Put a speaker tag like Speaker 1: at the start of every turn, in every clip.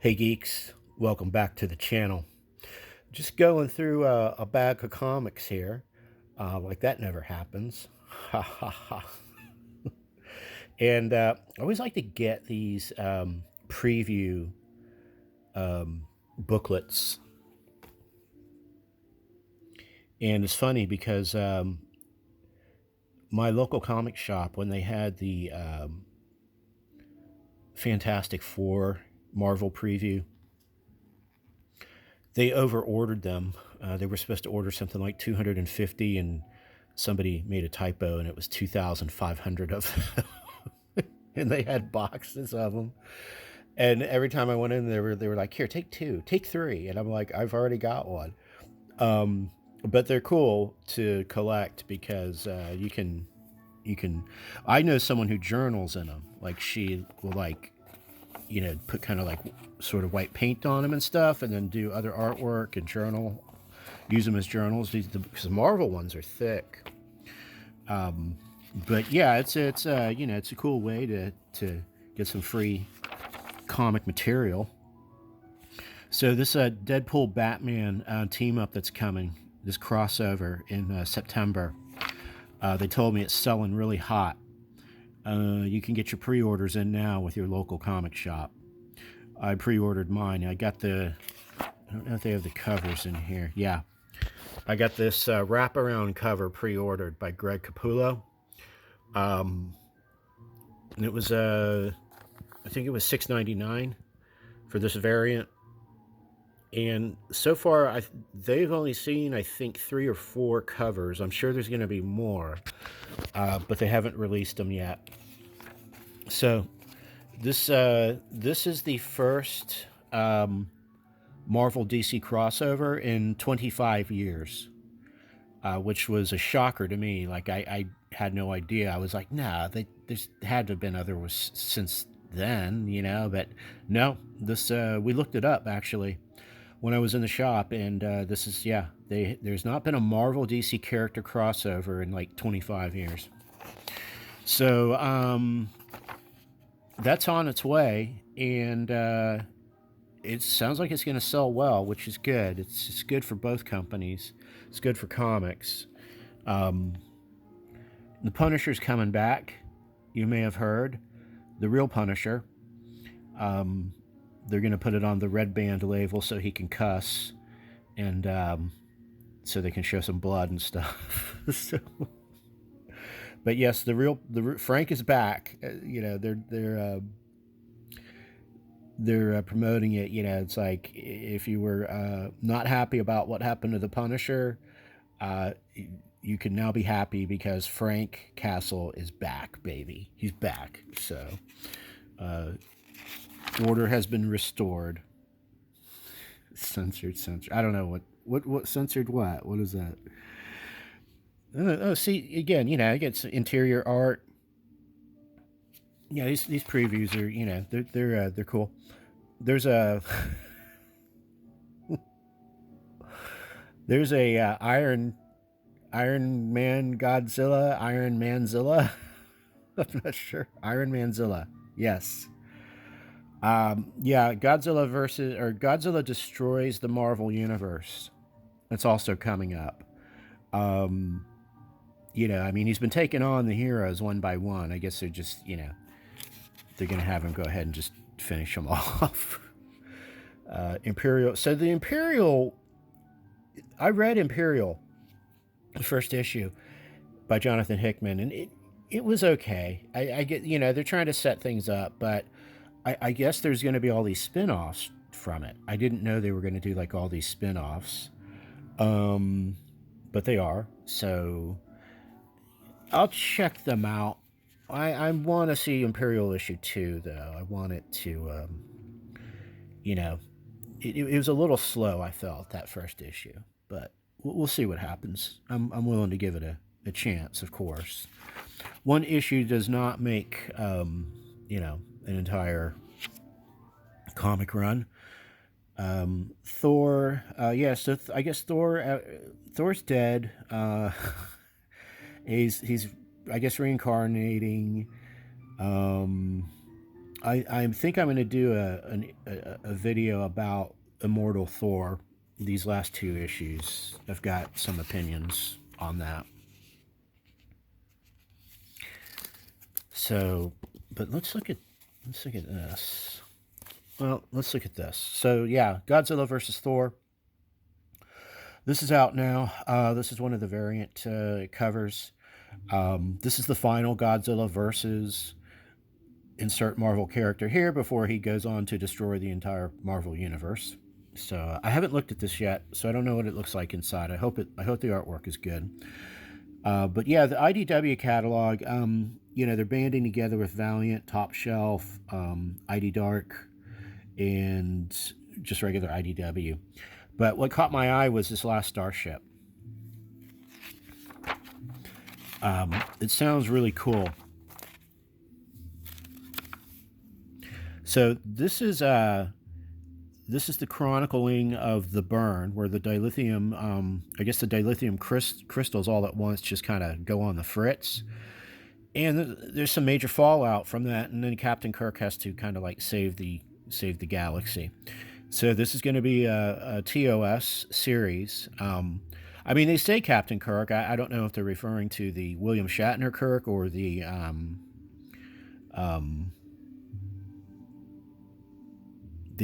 Speaker 1: Hey geeks, welcome back to the channel. Just going through a bag of comics here. Like that never happens. Ha ha ha. And I always like to get these preview booklets. And it's funny because my local comic shop, when they had the Fantastic Four Marvel preview, they over-ordered them. They were supposed to order something like 250, and somebody made a typo, and it was 2,500 of them. And they had boxes of them. And every time I went in, they were like, "Here, take two, take three," and I'm like, "I've already got one." But they're cool to collect because you can. I know someone who journals in them. Like she will put kind of like sort of white paint on them and stuff, and then do other artwork and journal, use them as journals. Because the Marvel ones are thick. But yeah, it's a cool way to get some free comic material. So this Deadpool Batman team up that's coming, this crossover in September. They told me it's selling really hot. You can get your pre-orders in now with your local comic shop. I pre-ordered mine. I got I don't know if they have the covers in here. Yeah. I got this wraparound cover pre-ordered by Greg Capullo. And it was, I think it was $6.99 for this variant. And so far, they've only seen, I think, 3 or 4 covers. I'm sure there's going to be more, but they haven't released them yet. So this is the first Marvel DC crossover in 25 years, which was a shocker to me. Like I had no idea. I was like, nah, there's had to have been others since then, but no. This we looked it up actually when I was in the shop, and this is there's not been a Marvel DC character crossover in like 25 years. So that's on its way, and it sounds like it's going to sell well, which is good. It's good for both companies. It's good for comics. The Punisher's coming back. You may have heard. The real Punisher. They're going to put it on the red band label so he can cuss, and so they can show some blood and stuff. But yes, the Frank is back. They're promoting it. It's like if you were not happy about what happened to the Punisher, you can now be happy because Frank Castle is back, baby. He's back. So order has been restored. Censored. I don't know what censored what. What is that? Oh, see again. I get some interior art. Yeah, these previews are they're cool. There's a Iron Man Godzilla, Iron Manzilla. I'm not sure. Iron Manzilla. Yes. Godzilla destroys the Marvel universe. That's also coming up. He's been taking on the heroes one by one. I guess they're just, they're going to have him go ahead and just finish them off. Imperial. So the Imperial, I read Imperial, the first issue by Jonathan Hickman, and it was okay. I get, they're trying to set things up, but I guess there's going to be all these spin-offs from it. I didn't know they were going to do like all these spin-offs. But they are. So I'll check them out. I want to see Imperial issue 2 though. I want it to it was a little slow, I felt, that first issue, but we'll see what happens. I'm willing to give it a chance, of course. One issue does not make an entire comic run. Thor, so I guess Thor's dead. He's I guess reincarnating. I think I'm going to do a video about Immortal Thor. These last 2 issues, I've got some opinions on that. So, but let's look at this. Well, let's look at this. So yeah, Godzilla versus Thor. This is out now. This is one of the variant covers. This is the final Godzilla versus insert Marvel character here before he goes on to destroy the entire Marvel universe. So I haven't looked at this yet, so I don't know what it looks like inside. I hope the artwork is good. But yeah, the IDW catalog, you know, they're banding together with Valiant, Top Shelf, ID Dark, and just regular IDW. But what caught my eye was this last Starship. It sounds really cool. So this is the chronicling of the burn, where the dilithium, I guess the dilithium crystals all at once just kind of go on the fritz. And there's some major fallout from that, and then Captain Kirk has to kind of like save the galaxy. So this is going to be a TOS series. I mean, they say Captain Kirk. I don't know if they're referring to the William Shatner Kirk or the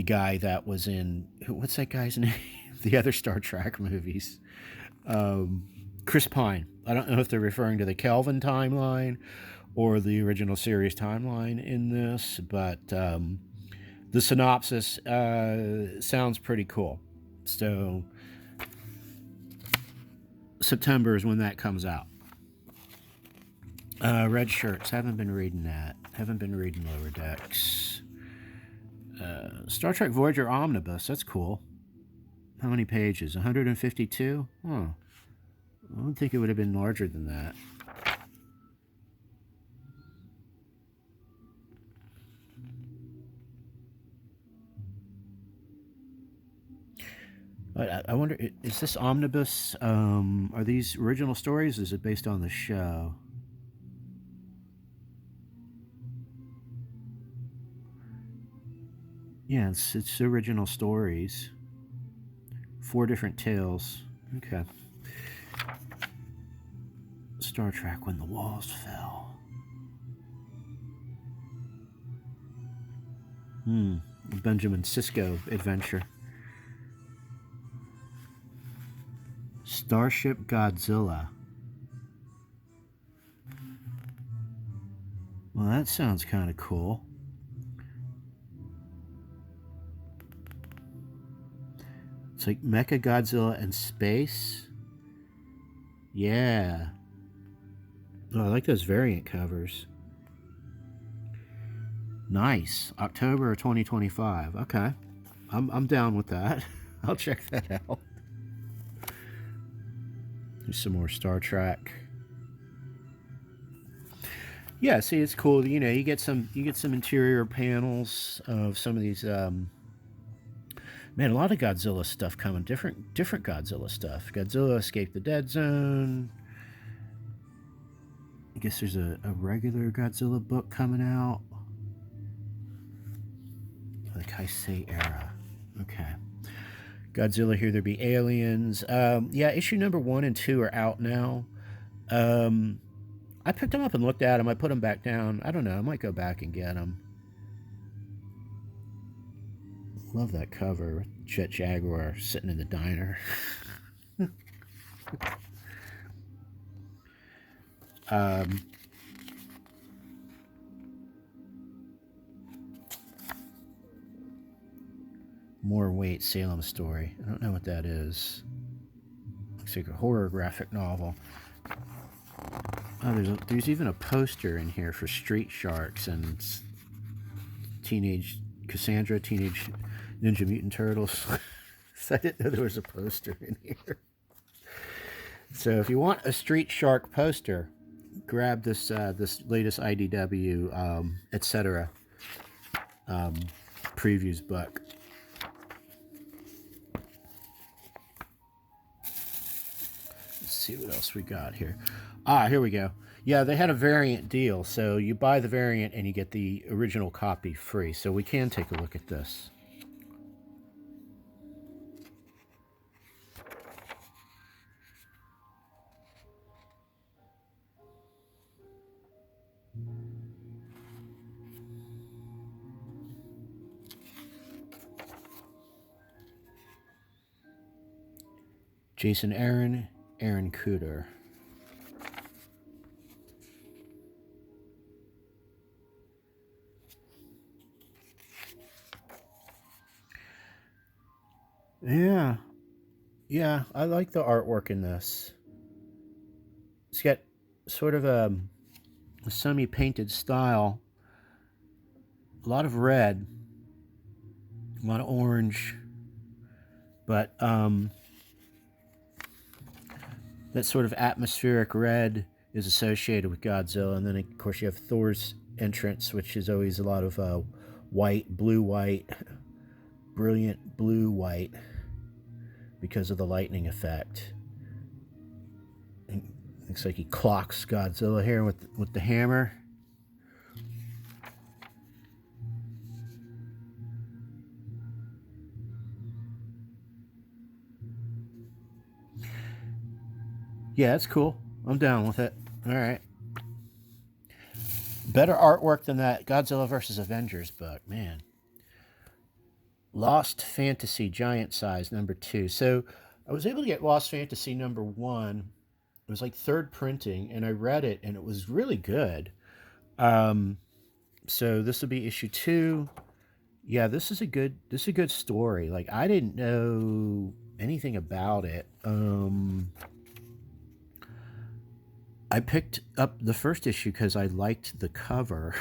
Speaker 1: guy that was in, what's that guy's name? The other Star Trek movies. Chris Pine. I don't know if they're referring to the Kelvin timeline or the original series timeline in this, but the synopsis sounds pretty cool. So September is when that comes out. Red Shirts. Haven't been reading that. Haven't been reading Lower Decks. Star Trek Voyager Omnibus. That's cool. How many pages? 152? Huh. I don't think it would have been larger than that. I wonder, is this omnibus, are these original stories? Or is it based on the show? Yeah, it's original stories. 4 different tales. Okay. Star Trek When the Walls Fell. Benjamin Sisko adventure. Starship Godzilla. Well, that sounds kind of cool. It's like Mecha Godzilla in space. Yeah. Oh, I like those variant covers. Nice. October 2025. Okay. I'm down with that. I'll check that out. There's some more Star Trek. Yeah, see, it's cool. You know, you get some interior panels of some of these. Man, a lot of Godzilla stuff coming. Different Godzilla stuff. Godzilla Escape the Dead Zone. I guess there's a regular Godzilla book coming out. The Kaisei era. Okay. Godzilla Here There Be Aliens. Yeah, issue number 1 and 2 are out now. I picked them up and looked at them. I put them back down. I don't know. I might go back and get them. Love that cover. Jet Jaguar sitting in the diner. More Weight, Salem Story. I don't know what that is. Looks like a horror graphic novel. Oh, there's even a poster in here for Street Sharks and Teenage Cassandra, Teenage Ninja Mutant Turtles. So I didn't know there was a poster in here. So if you want a Street Shark poster, grab this this latest IDW, etc. Previews book. Let's see what else we got here. Here we go. Yeah, they had a variant deal, so you buy the variant and you get the original copy free. So we can take a look at this. Jason Aaron Cooter. Yeah, yeah, I like the artwork in this. It's got sort of a semi-painted style, a lot of red, a lot of orange, but that sort of atmospheric red is associated with Godzilla, and then of course you have Thor's entrance, which is always a lot of white, blue-white, brilliant blue-white because of the lightning effect. It looks like he clocks Godzilla here with the hammer. Yeah, that's cool. I'm down with it. All right. Better artwork than that Godzilla vs. Avengers book, man. Lost Fantasy Giant Size #2. So I was able to get Lost Fantasy #1. It was like third printing, and I read it, and it was really good. So this will be issue 2. Yeah, this is a good story. Like, I didn't know anything about it. I picked up the first issue because I liked the cover.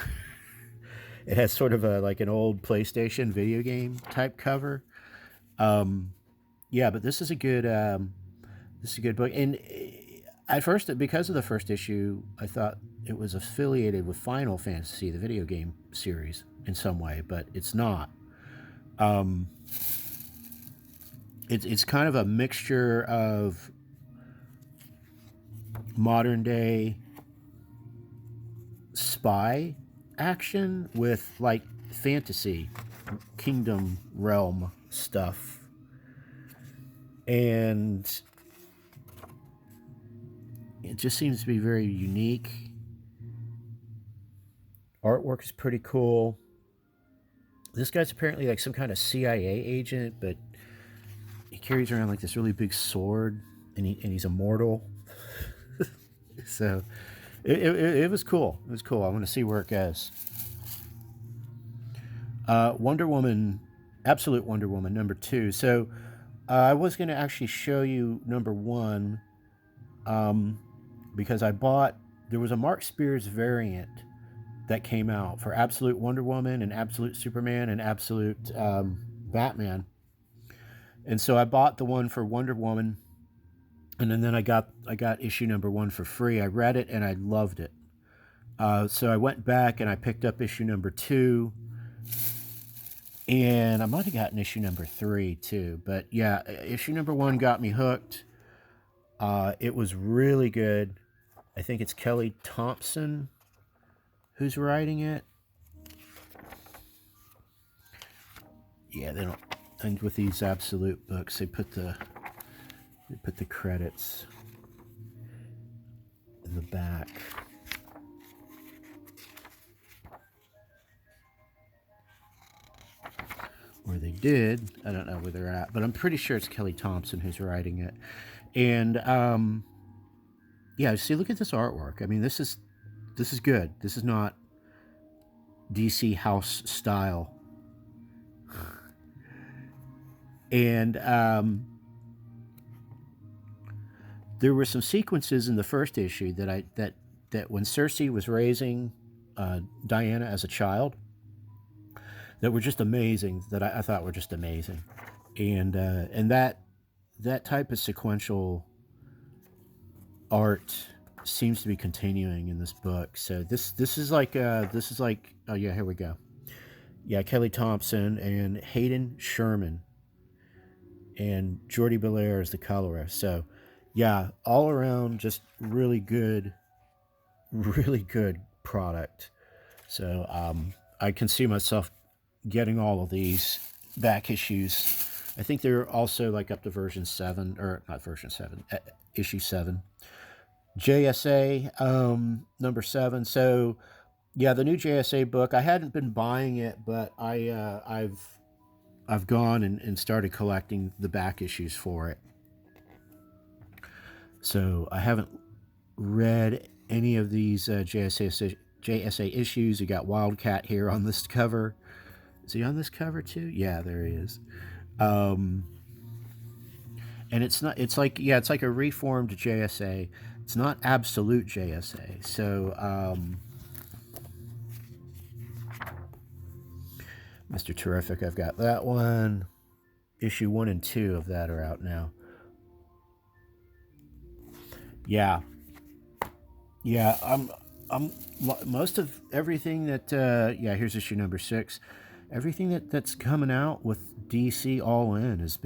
Speaker 1: It has sort of like an old PlayStation video game type cover. Yeah, but this is a good book. And at first, because of the first issue, I thought it was affiliated with Final Fantasy, the video game series, in some way, but it's not. Um, it's kind of a mixture of modern day spy action with like fantasy kingdom realm stuff, and it just seems to be very unique. Artwork is pretty cool. This guy's apparently like some kind of CIA agent, but he carries around like this really big sword, and he's immortal. So it was cool. It was cool. I want to see where it goes. Wonder Woman, Absolute Wonder Woman #2. So I was going to actually show you #1 because there was a Mark Spears variant that came out for Absolute Wonder Woman and Absolute Superman and Absolute Batman. And so I bought the one for Wonder Woman, and then I got issue #1 for free. I read it and I loved it. So I went back and I picked up issue #2, and I might have gotten issue #3 too. But yeah, issue #1 got me hooked. It was really good. I think it's Kelly Thompson who's writing it. Yeah, they don't. And with these Absolute books, they put the credits in the back. Or they did. I don't know where they're at, but I'm pretty sure it's Kelly Thompson who's writing it. And yeah, see, look at this artwork. I mean, this is good. This is not DC house style. And there were some sequences in the first issue that when Cersei was raising Diana as a child, that were just amazing. That I thought were just amazing, and that type of sequential art seems to be continuing in this book. So this is like oh yeah, here we go. Yeah, Kelly Thompson and Hayden Sherman, and Jordi Belair is the colorist. So yeah, all around just really good really good product. So I can see myself getting all of these back issues. I think they're also like up to version 7, or not version 7, issue 7. JSA number 7. So yeah, the new JSA book. I hadn't been buying it, but I've gone and started collecting the back issues for it. So I haven't read any of these JSA issues. You got Wildcat here on this cover. Is he on this cover too? Yeah, there he is. And it's not. It's like, yeah, it's like a reformed JSA. It's not absolute JSA. So Mr. Terrific, I've got that one. Issue 1 and 2 of that are out now. Yeah, yeah. I'm most of everything that. Yeah, here's issue number 6. Everything that's coming out with DC All In it's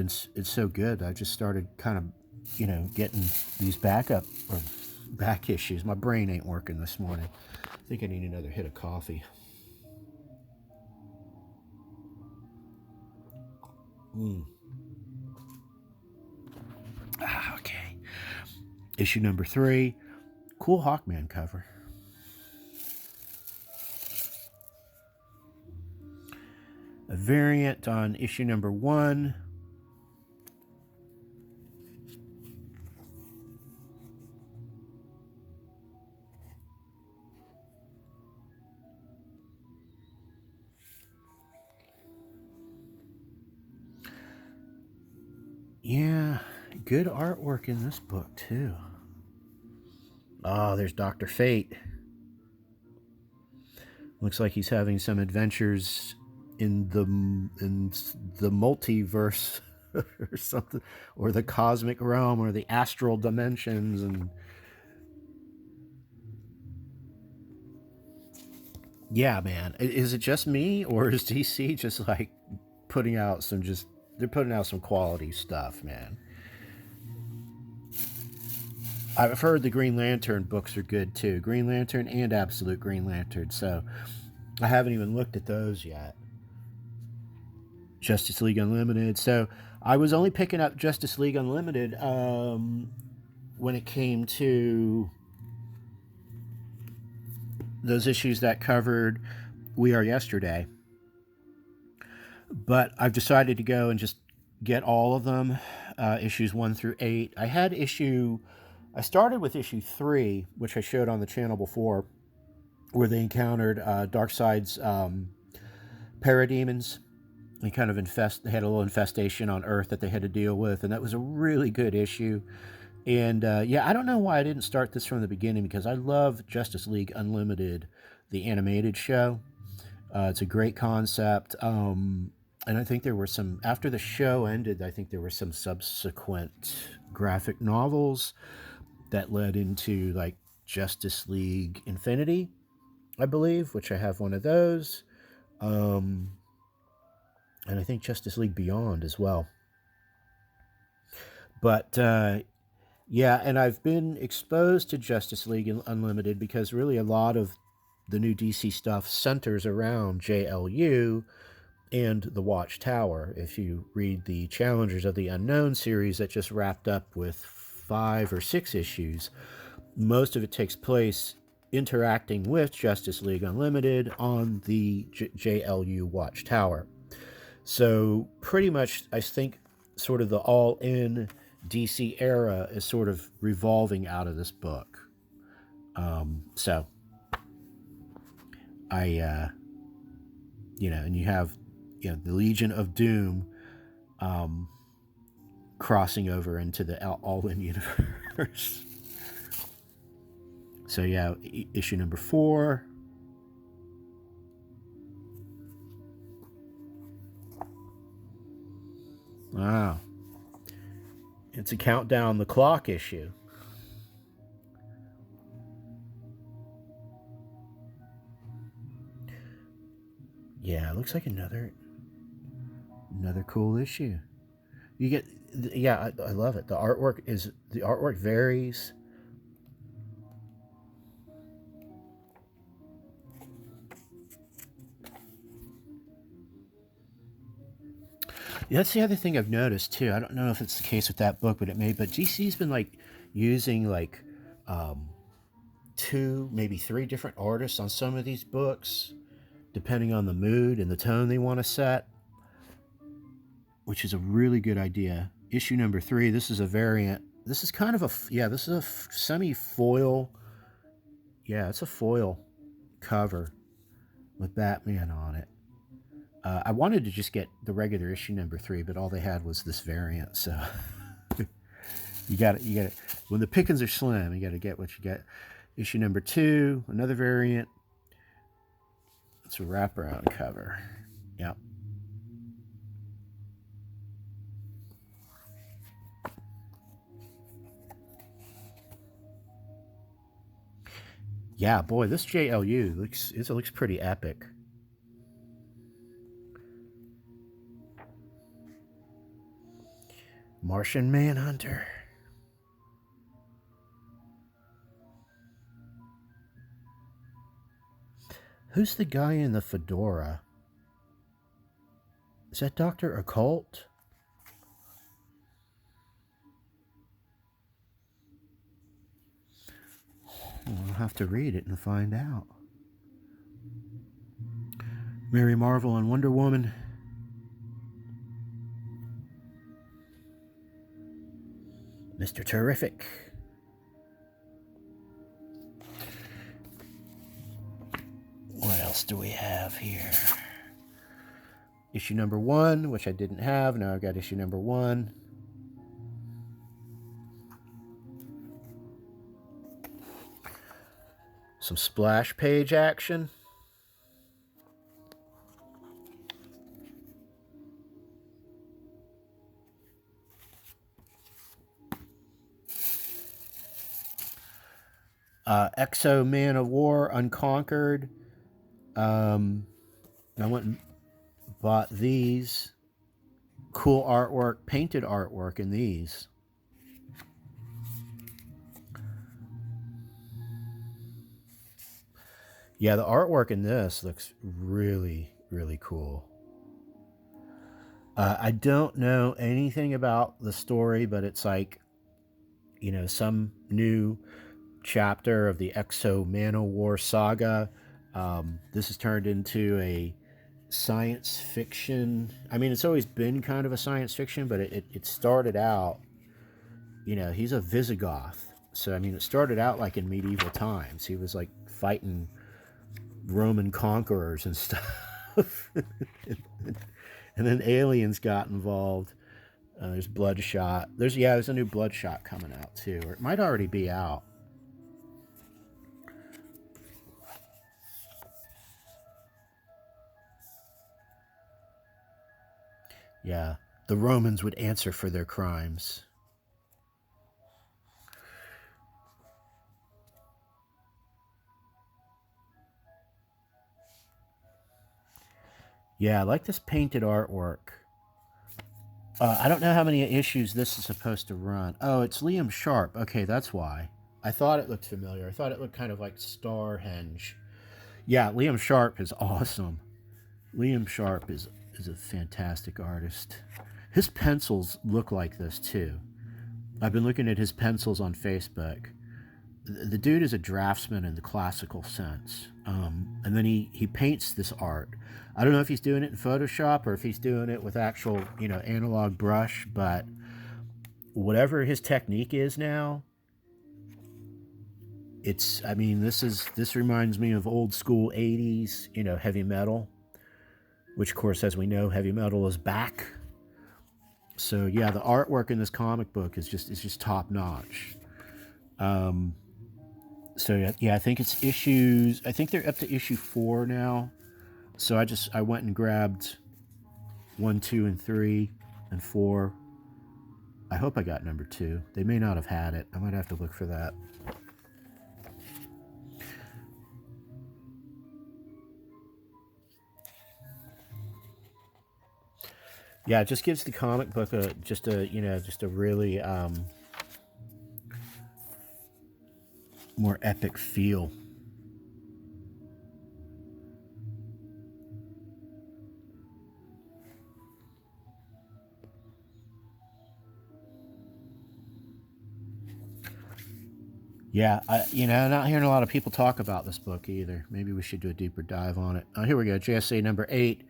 Speaker 1: so good. I just started kind of, getting these back issues. My brain ain't working this morning. I think I need another hit of coffee. Okay. Issue number 3. Cool Hawkman cover. A variant on issue number 1. Yeah, good artwork in this book too. Oh, there's Dr. Fate. Looks like he's having some adventures in the multiverse or something, or the cosmic realm, or the astral dimensions. And yeah, man, is it just me, or is DC just like putting out they're putting out some quality stuff, man? I've heard the Green Lantern books are good too. Green Lantern and Absolute Green Lantern. So I haven't even looked at those yet. Justice League Unlimited. So I was only picking up Justice League Unlimited when it came to those issues that covered We Are Yesterday. But I've decided to go and just get all of them, issues 1 through 8. I started with issue 3, which I showed on the channel before, where they encountered Darkseid's parademons. They kind of they had a little infestation on Earth that they had to deal with, and that was a really good issue. And yeah, I don't know why I didn't start this from the beginning, because I love Justice League Unlimited, the animated show. It's a great concept. And I think there were some, after the show ended, I think there were some subsequent graphic novels that led into like Justice League Infinity, I believe, which I have one of those. And I think Justice League Beyond as well. But yeah, and I've been exposed to Justice League Unlimited because really a lot of the new DC stuff centers around JLU and the Watchtower. If you read the Challengers of the Unknown series that just wrapped up with 5 or 6 issues, most of it takes place interacting with Justice League Unlimited on the JLU Watchtower. So pretty much, I think, sort of the all-in DC era is sort of revolving out of this book. So I, and you have, the Legion of Doom crossing over into the all-in universe. So yeah, issue number 4. Wow. It's a countdown the clock issue. Yeah, it looks like another cool issue. You get, yeah, I love it. The artwork varies. Yeah, that's the other thing I've noticed too. I don't know if it's the case with that book, but GC's been like using like um, two, maybe three different artists on some of these books, depending on the mood and the tone they want to set, which is a really good idea. Issue number 3. This is a variant. This is kind of a This is a semi foil. Yeah, it's a foil cover with Batman on it. I wanted to just get the regular issue number 3, but all they had was this variant. So you got it. When the pickings are slim, you got to get what you get. Issue number 2, another variant. It's a wraparound cover. Yep. Yeah, boy, this JLU looks pretty epic. Martian Manhunter. Who's the guy in the fedora? Is that Dr. Occult? We'll have to read it and find out. Mary Marvel and Wonder Woman. Mr. Terrific. What else do we have here? Issue number 1, which I didn't have. Now I've got issue number 1. Some splash page action. Exo Manowar Unconquered. I went and bought these. Cool artwork, painted artwork in these. Yeah, the artwork in this looks really, really cool. I don't know anything about the story, but it's like, some new chapter of the Exo Manowar saga. This has turned into a science fiction. I mean, it's always been kind of a science fiction, but it started out, he's a Visigoth. So, I mean, it started out like in medieval times. He was like fighting Roman conquerors and stuff. And then aliens got involved. There's Bloodshot. There's a new Bloodshot coming out too, or it might already be out. Yeah, the Romans would answer for their crimes. Yeah, I like this painted artwork. I don't know how many issues this is supposed to run. Oh, it's Liam Sharp. Okay, that's why. I thought it looked familiar. I thought it looked kind of like Starhenge. Yeah, Liam Sharp is awesome. Liam Sharp is a fantastic artist. His pencils look like this too. I've been looking at his pencils on Facebook. The dude is a draftsman in the classical sense. And then he paints this art. I don't know if he's doing it in Photoshop or if he's doing it with actual, analog brush, but whatever his technique is now, this reminds me of old school 80s, heavy metal, which of course, as we know, heavy metal is back. So yeah, the artwork in this comic book is just top notch. So yeah, I think they're up to issue 4 now. So I went and grabbed 1, 2, and 3, and 4. I hope I got number 2. They may not have had it. I might have to look for that. Yeah, it just gives the comic book a really more epic feel. Yeah, not hearing a lot of people talk about this book either. Maybe we should do a deeper dive on it. Here we go, JSA number 8,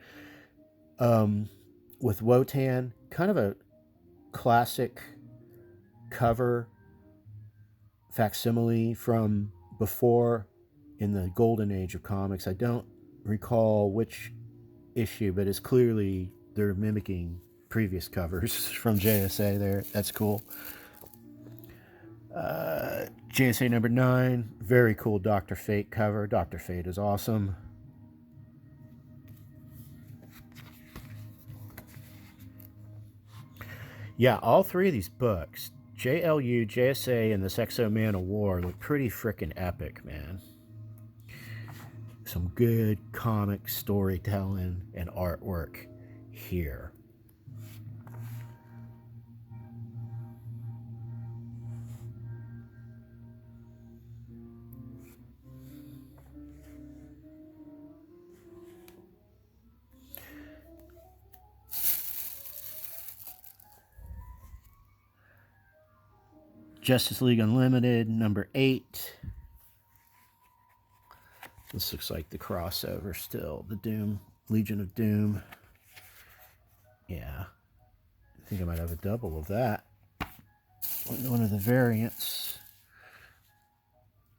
Speaker 1: with Wotan, kind of a classic cover facsimile from before in the golden age of comics. I don't recall which issue, but it's clearly they're mimicking previous covers from JSA there. That's cool. JSA number 9, very cool Dr. Fate cover. Dr. Fate is awesome. Yeah, all three of these books, JLU, JSA, and this Exo Man of War, look pretty freaking epic, man. Some good comic storytelling and artwork here. Justice League Unlimited, number 8. This looks like the crossover still. The Doom, Legion of Doom. Yeah. I think I might have a double of that. One of the variants.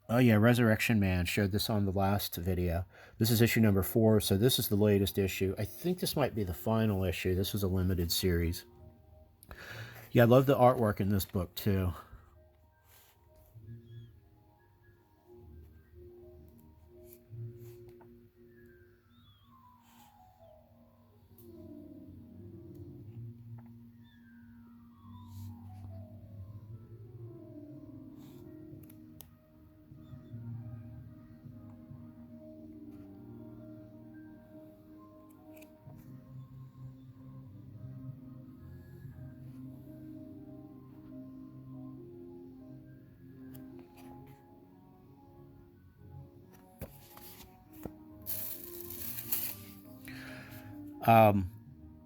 Speaker 1: Oh yeah, Resurrection Man. Showed this on the last video. This is issue number 4, so this is the latest issue. I think this might be the final issue. This was a limited series. Yeah, I love the artwork in this book too.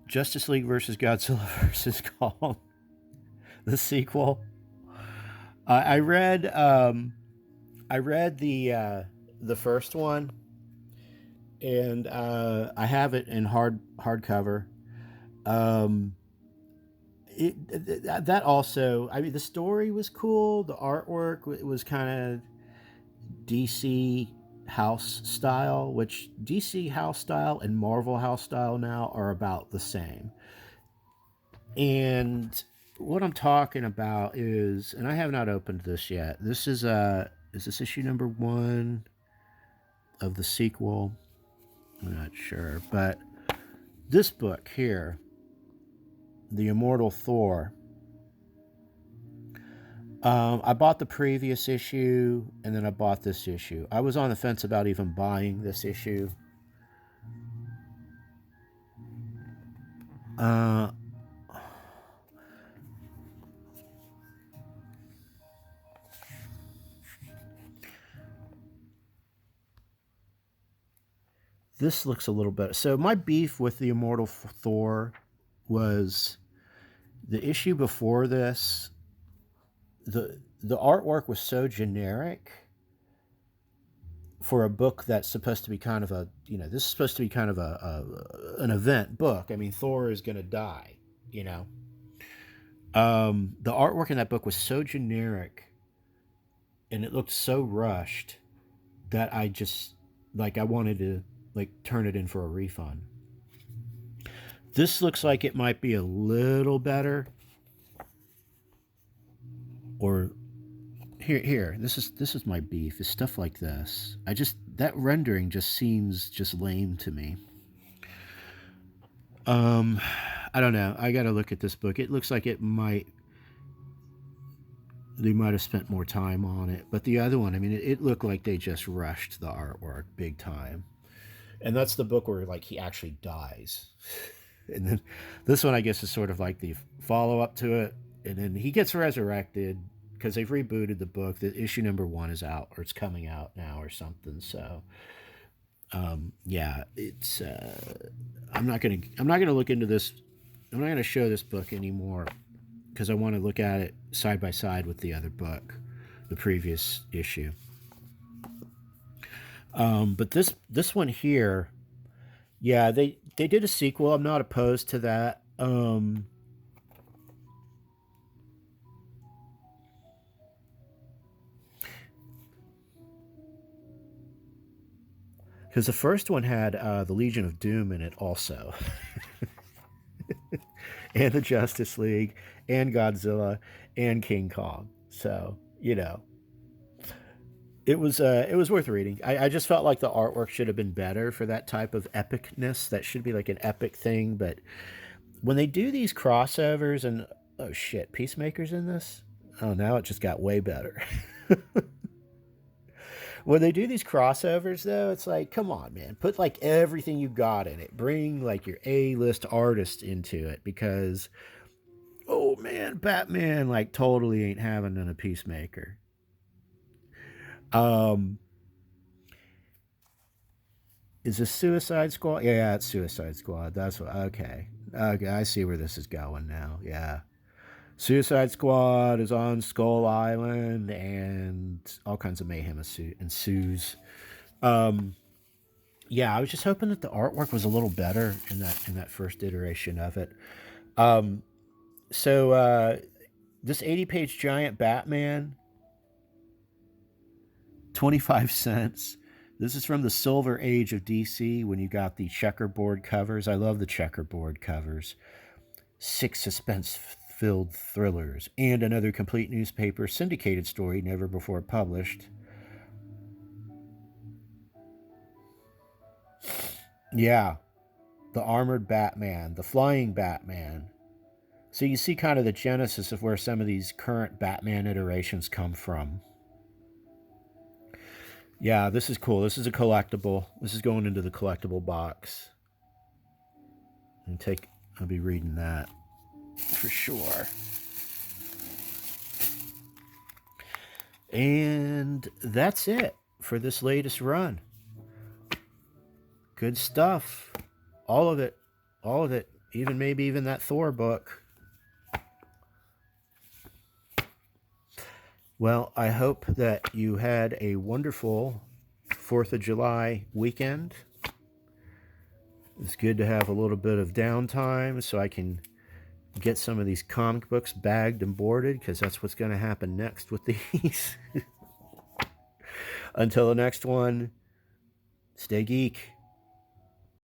Speaker 1: Justice League versus Godzilla versus Kong, the sequel. I read the first one, and I have it in hardcover. That also, I mean, the story was cool. The artwork was kind of DC house style, which DC house style and Marvel house style now are about the same. And what I'm talking about is, and I have not opened this yet. This is this issue number 1 of the sequel? I'm not sure, but this book here, The Immortal Thor. I bought the previous issue, and then I bought this issue. I was on the fence about even buying this issue. This looks a little better. So my beef with the Immortal Thor was the issue before this. The artwork was so generic for a book that's supposed to be kind of a, this is supposed to be kind of an event book. I mean, Thor is going to die, the artwork in that book was so generic and it looked so rushed that I just, I wanted to, turn it in for a refund. This looks like it might be a little better. Or here, this is my beef. Is stuff like this. That rendering just seems just lame to me. I don't know. I got to look at this book. It looks like they might have spent more time on it. But the other one, I mean, it looked like they just rushed the artwork big time. And that's the book where he actually dies. And then this one, I guess, is sort of like the follow-up to it. And then he gets resurrected because they've rebooted the book. The issue number 1 is out, or it's coming out now or something. So yeah, it's I'm not gonna look into this. I'm not gonna show this book anymore because I want to look at it side by side with the other book the previous issue. But this one here, yeah, they did a sequel. I'm not opposed to that. Because the first one had the Legion of Doom in it also, and the Justice League, and Godzilla, and King Kong. So it was worth reading. I just felt like the artwork should have been better for that type of epicness. That should be like an epic thing. But when they do these crossovers and oh shit, Peacemaker's in this. Oh, now it just got way better. When they do these crossovers, though, it's like, come on, man, put like everything you got in it. Bring like your A-list artist into it because, oh man, Batman like totally ain't having a Peacemaker. Um, is this Suicide Squad? Yeah, it's Suicide Squad. That's what. Okay, okay, I see where this is going now. Yeah. Suicide Squad is on Skull Island, and all kinds of mayhem ensues. Um, yeah, I was just hoping that the artwork was a little better in that first iteration of it. Um, so this 80-page giant Batman, 25 cents. This is from the Silver Age of DC when you got the checkerboard covers. I love the checkerboard covers. 6 suspense-filled thrillers and another complete newspaper syndicated story never before published. Yeah, the armored Batman, the flying Batman. So you see kind of the genesis of where some of these current Batman iterations come from. Yeah, this is cool. This is a collectible. This is going into the collectible box. And I'll be reading that for sure. And that's it for this latest run. Good stuff. All of it. All of it. Maybe even that Thor book. Well, I hope that you had a wonderful 4th of July weekend. It's good to have a little bit of downtime so I can get some of these comic books bagged and boarded, because that's what's going to happen next with these. Until the next one, stay geek.